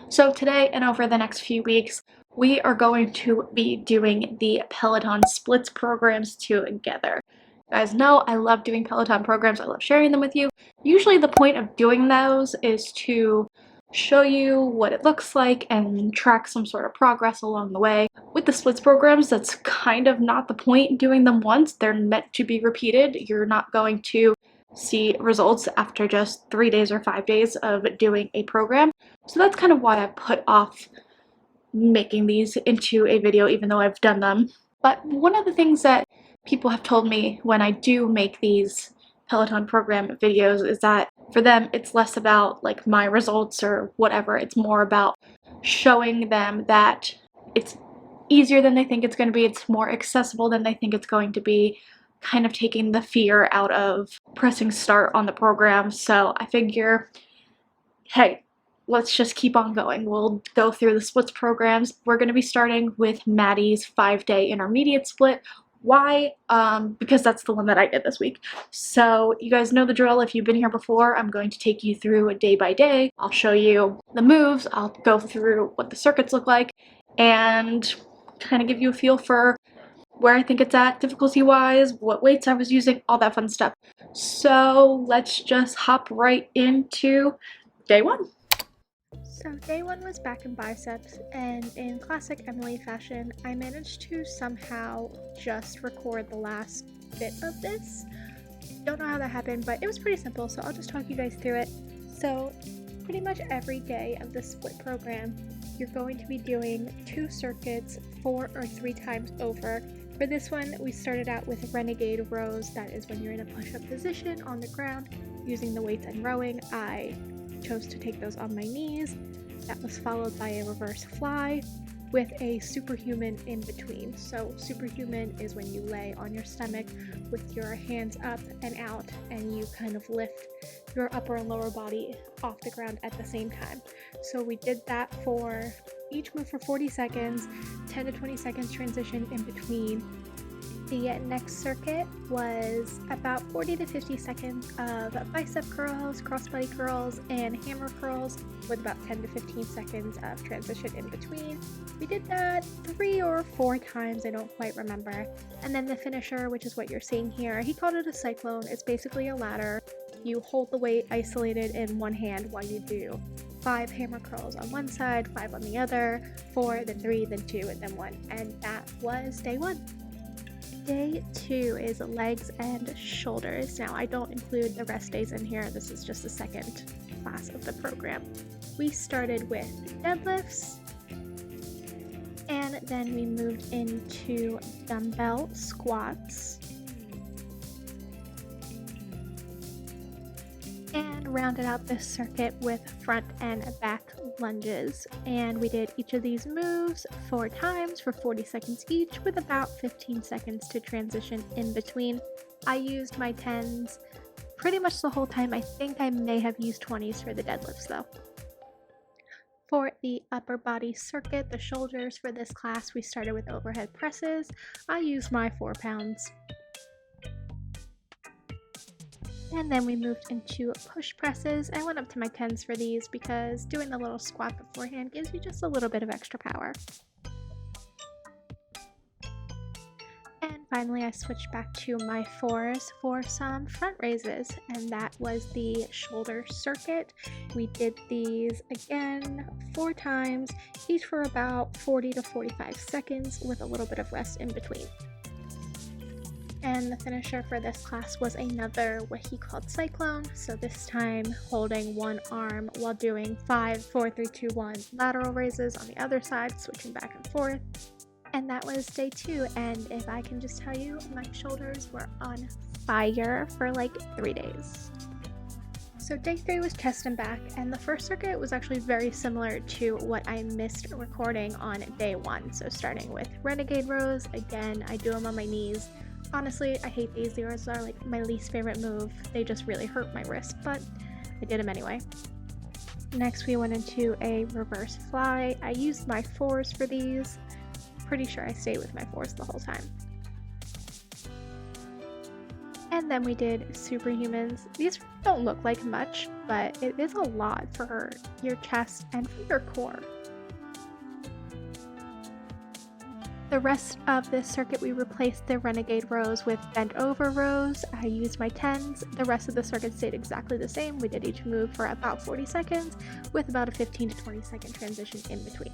So today and over the next few weeks, we are going to be doing the Peloton splits programs together. You guys know I love doing Peloton programs. I love sharing them with you. Usually the point of doing those is to show you what it looks like and track some sort of progress along the way. With the splits programs, that's kind of not the point doing them once. They're meant to be repeated. You're not going to see results after just 3 days or 5 days of doing a program. So that's kind of why I put off making these into a video, even though I've done them. But one of the things that people have told me when I do make these Peloton program videos is that for them it's less about like my results or whatever. It's more about showing them that it's easier than they think it's going to be. It's more accessible than they think it's going to be, kind of taking the fear out of pressing start on the program. So I figure, hey, let's just keep on going. We'll go through the splits programs. We're going to be starting with Matty's 5-day intermediate split. Why? Because that's the one that I did this week. So you guys know the drill. If you've been here before, I'm going to take you through a day by day. I'll show you the moves. I'll go through what the circuits look like and kind of give you a feel for where I think it's at difficulty-wise, what weights I was using, all that fun stuff. So let's just hop right into day one. So day one was back and biceps, and in classic Emily fashion, I managed to somehow just record the last bit of this. Don't know how that happened, but it was pretty simple, so I'll just talk you guys through it. So pretty much every day of the split program, you're going to be doing 2 circuits 4 or 3 times over. For this one, we started out with renegade rows. That is when you're in a push-up position on the ground using the weights and rowing. I chose to take those on my knees. That was followed by a reverse fly with a superhuman in between. So superhuman is when you lay on your stomach with your hands up and out and you kind of lift your upper and lower body off the ground at the same time. So we did that for each move for 40 seconds, 10 to 20 seconds transition in between. The next circuit was about 40 to 50 seconds of bicep curls, crossbody curls, and hammer curls with about 10 to 15 seconds of transition in between. We did that 3 or 4 times, I don't quite remember. And then the finisher, which is what you're seeing here, he called it a cyclone. It's basically a ladder. You hold the weight isolated in one hand while you do 5 hammer curls on one side, 5 on the other, 4, then 3, then 2, and then 1. And that was day 1. Day 2 is legs and shoulders. Now, I don't include the rest days in here. This is just the second class of the program. We started with deadlifts, and then we moved into dumbbell squats, and rounded out this circuit with front and back lunges. And we did each of these moves 4 times for 40 seconds each with about 15 seconds to transition in between. I used my 10s pretty much the whole time. I think I may have used 20s for the deadlifts though. For the upper body circuit, the shoulders for this class, we started with overhead presses. I used my 4 pounds. And then we moved into push presses. I went up to my 10s for these because doing the little squat beforehand gives you just a little bit of extra power. And finally, I switched back to my 4s for some front raises, and that was the shoulder circuit. We did these again 4 times, each for about 40 to 45 seconds with a little bit of rest in between. And the finisher for this class was another what he called cyclone. So this time holding one arm while doing 5, 4, 3, 2, 1 lateral raises on the other side, switching back and forth. And that was day 2. And if I can just tell you, my shoulders were on fire for like 3 days. So day 3 was chest and back, and the first circuit was actually very similar to what I missed recording on day 1. So starting with renegade rows, again, I do them on my knees. Honestly, I hate these. These are like my least favorite move. They just really hurt my wrist, but I did them anyway. Next, we went into a reverse fly. I used my 4s for these. Pretty sure I stayed with my 4s the whole time. And then we did superhumans. These don't look like much, but it is a lot for your chest and for your core. The rest of this circuit, we replaced the renegade rows with bent over rows. I used my 10s. The rest of the circuit stayed exactly the same. We did each move for about 40 seconds with about a 15 to 20 second transition in between.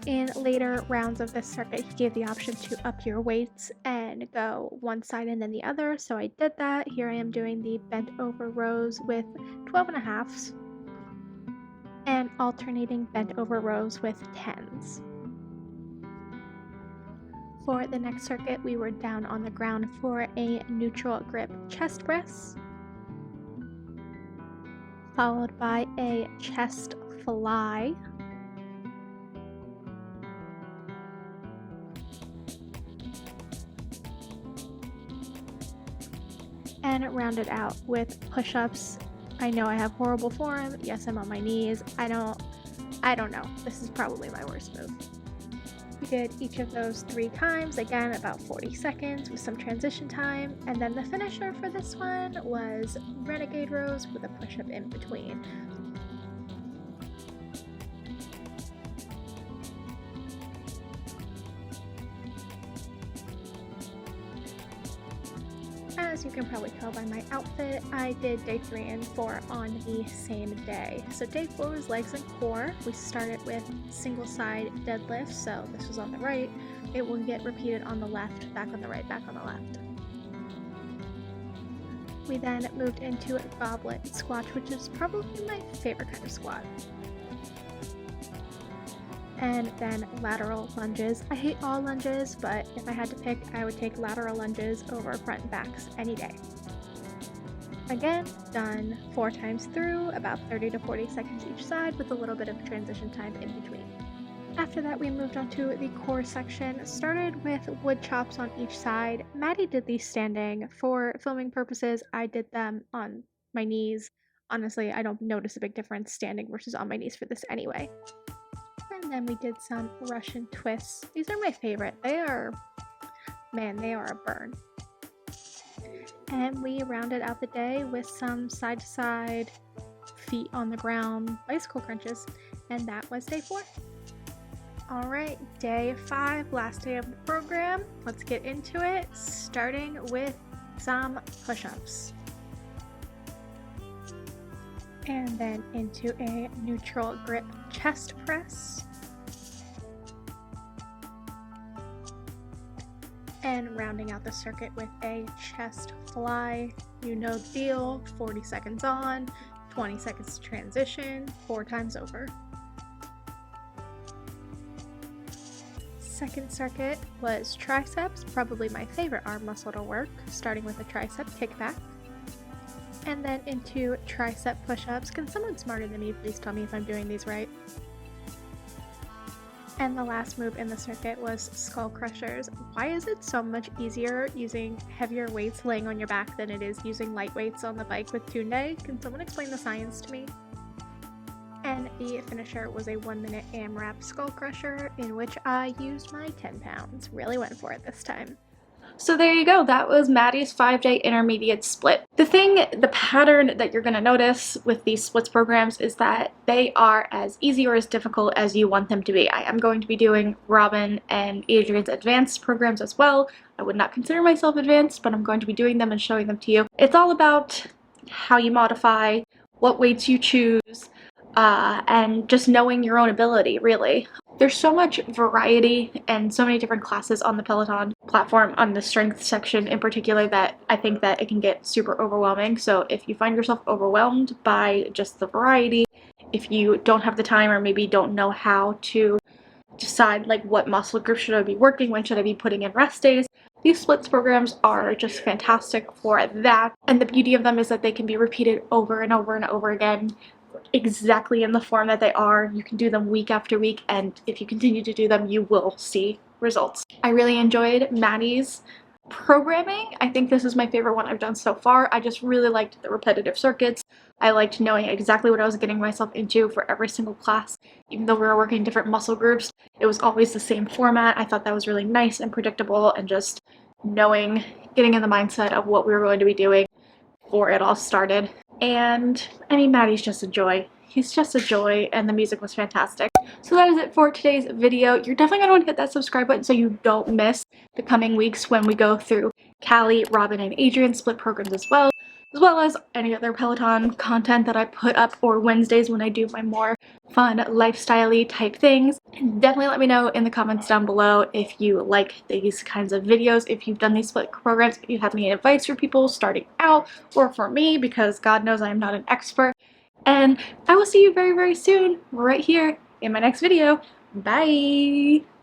In later rounds of this circuit, he gave the option to up your weights and go one side and then the other, so I did that. Here I am doing the bent over rows with 12.5s and alternating bent over rows with 10s. For the next circuit, we were down on the ground for a neutral grip chest press, followed by a chest fly, and rounded out with push-ups. I know I have horrible form. Yes, I'm on my knees. I don't know. This is probably my worst move. We did each of those 3 times, again about 40 seconds with some transition time, and then the finisher for this one was renegade rows with a push-up in between. As you can probably tell by my outfit, I did day 3 and 4 on the same day. So day 4 was legs and core. We started with single side deadlift, so this was on the right. It will get repeated on the left, back on the right, back on the left. We then moved into a goblet squat, which is probably my favorite kind of squat. And then lateral lunges. I hate all lunges, but if I had to pick, I would take lateral lunges over front and backs any day. Again, done 4 times through, about 30 to 40 seconds each side with a little bit of transition time in between. After that, we moved on to the core section. Started with wood chops on each side. Matty did these standing. For filming purposes, I did them on my knees. Honestly, I don't notice a big difference standing versus on my knees for this anyway. And then we did some Russian twists. These are my favorite. They are a burn. And we rounded out the day with some side to side, feet on the ground, bicycle crunches. And that was day 4. Alright, day 5, last day of the program. Let's get into it, starting with some push-ups. And then into a neutral grip chest press. And rounding out the circuit with a chest fly. You know the deal, 40 seconds on, 20 seconds to transition, 4 times over. Second circuit was triceps, probably my favorite arm muscle to work, starting with a tricep kickback. And then into tricep push-ups. Can someone smarter than me please tell me if I'm doing these right? And the last move in the circuit was skull crushers. Why is it so much easier using heavier weights laying on your back than it is using light weights on the bike with Tunde? Can someone explain the science to me? And the finisher was a 1-minute AMRAP skull crusher in which I used my 10 pounds. Really went for it this time. So there you go, that was Matty's 5-day intermediate split. The pattern that you're going to notice with these splits programs is that they are as easy or as difficult as you want them to be. I am going to be doing Robin and Adrian's advanced programs as well. I would not consider myself advanced, but I'm going to be doing them and showing them to you. It's all about how you modify, what weights you choose, and just knowing your own ability, really. There's so much variety and so many different classes on the Peloton platform, on the strength section in particular, that I think that it can get super overwhelming. So if you find yourself overwhelmed by just the variety, if you don't have the time or maybe don't know how to decide like what muscle group should I be working, when should I be putting in rest days, these splits programs are just fantastic for that. And the beauty of them is that they can be repeated over and over and over again, exactly in the form that they are. You can do them week after week, and if you continue to do them, you will see results. I really enjoyed Matty's programming. I think this is my favorite one I've done so far. I just really liked the repetitive circuits. I liked knowing exactly what I was getting myself into for every single class. Even though we were working different muscle groups, it was always the same format. I thought that was really nice and predictable and just knowing, getting in the mindset of what we were going to be doing before it all started. And I mean, Matty's just a joy. He's just a joy, and the music was fantastic. So that is it for today's video. You're definitely going to want to hit that subscribe button so you don't miss the coming weeks when we go through Callie, Robin, and Adrian split programs as well as any other Peloton content that I put up, or Wednesdays when I do my more fun lifestyle-y type things. And definitely let me know in the comments down below if you like these kinds of videos, if you've done these split programs, if you have any advice for people starting out, or for me, because God knows I am not an expert. And I will see you very, very soon right here in my next video. Bye!